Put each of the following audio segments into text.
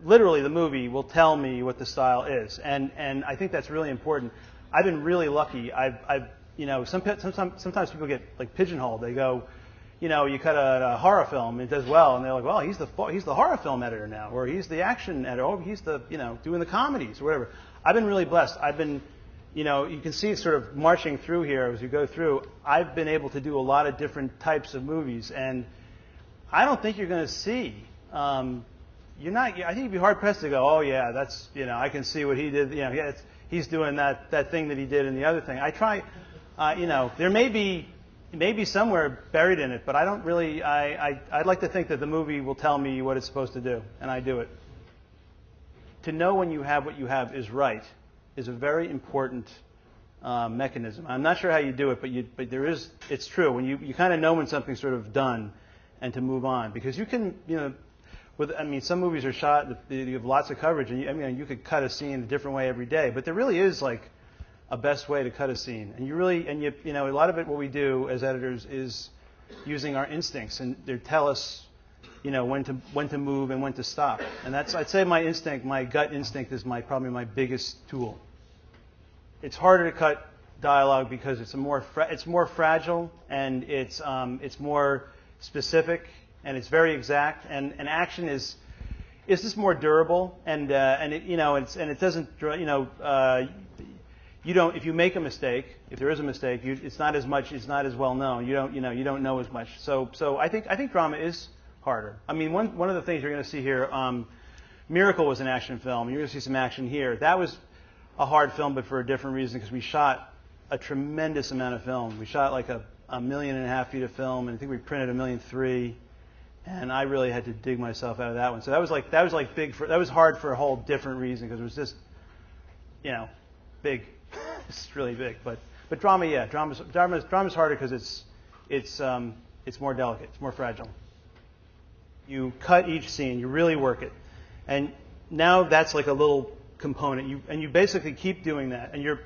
literally the movie will tell me what the style is, and I think that's really important. I've been really lucky. Sometimes people get like pigeonholed. They go, you cut a horror film, it does well, and they're like, well, he's the horror film editor now, or he's the action editor, or he's the doing the comedies or whatever. I've been really blessed. I've been, you can see it sort of marching through here as you go through. I've been able to do a lot of different types of movies, and I don't think you're going to see. You're not. I think you'd be hard pressed to go, oh yeah, that's I can see what he did. He's doing that thing that he did in the other thing. I try. There may be somewhere buried in it, but I don't really. I'd like to think that the movie will tell me what it's supposed to do, and I do it. To know when you have what you have is right is a very important mechanism. I'm not sure how you do it, but there is. It's true when you kind of know when something's sort of done, and to move on, because you can some movies are shot. You have lots of coverage, and you could cut a scene a different way every day, but there really is like a best way to cut a scene, and a lot of it, what we do as editors is using our instincts, and they tell us, when to move and when to stop, and I'd say my gut instinct is probably my biggest tool. It's harder to cut dialogue because it's more fragile, and it's more specific, and it's very exact, and action is just more durable, and it doesn't if you make a mistake, if there is a mistake, it's not as well known. You don't know as much. So I think drama is harder. I mean, one of the things you're going to see here, Miracle was an action film. You're going to see some action here. That was a hard film, but for a different reason, because we shot a tremendous amount of film. We shot like a 1.5 million feet of film, and I think we printed 1.3 million. And I really had to dig myself out of that one. So that was hard for a whole different reason, because it was just, big. It's really big. But drama, yeah, drama's harder because it's more delicate, it's more fragile. You cut each scene, you really work it, and now that's like a little component. You basically keep doing that, and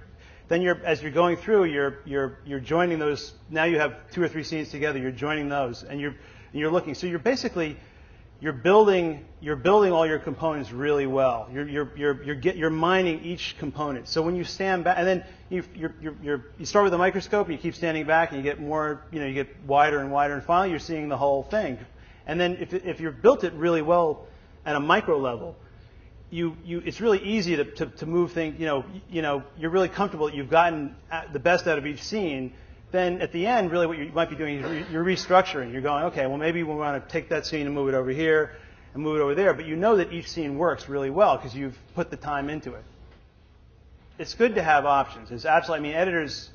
as you're going through, you're joining those. Now you have 2 or 3 scenes together. You're joining those, and you're looking. So you're building all your components really well. You're mining each component. So when you stand back, and then you start with a microscope, and you keep standing back, and you get more, you get wider and wider, and finally you're seeing the whole thing. And then if you've built it really well at a micro level, it's really easy to move things. You're really comfortable that you've gotten the best out of each scene. Then at the end, really what you might be doing is you're restructuring. You're going, okay, well maybe we want to take that scene and move it over here and move it over there. But you know that each scene works really well because you've put the time into it. It's good to have options. It's absolutely. Editors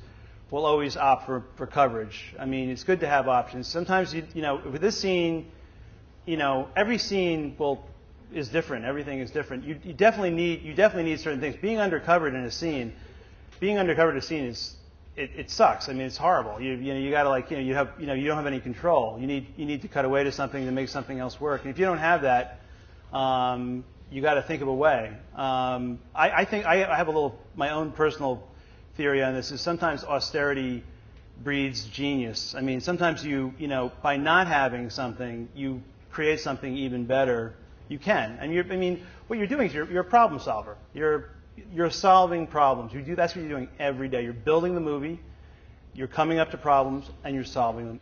will always opt for coverage. It's good to have options. Sometimes with this scene, every scene is different. Everything is different. You definitely need certain things. Being undercovered in a scene is. It sucks. It's horrible. You gotta you don't have any control. You need to cut away to something to make something else work. And if you don't have that, you got to think of a way. I think I have my own personal theory on this. Is sometimes austerity breeds genius. Sometimes by not having something, you create something even better. You can. And what you're doing is you're a problem solver. You're solving problems. That's what you're doing every day. You're building the movie, you're coming up to problems, and you're solving them.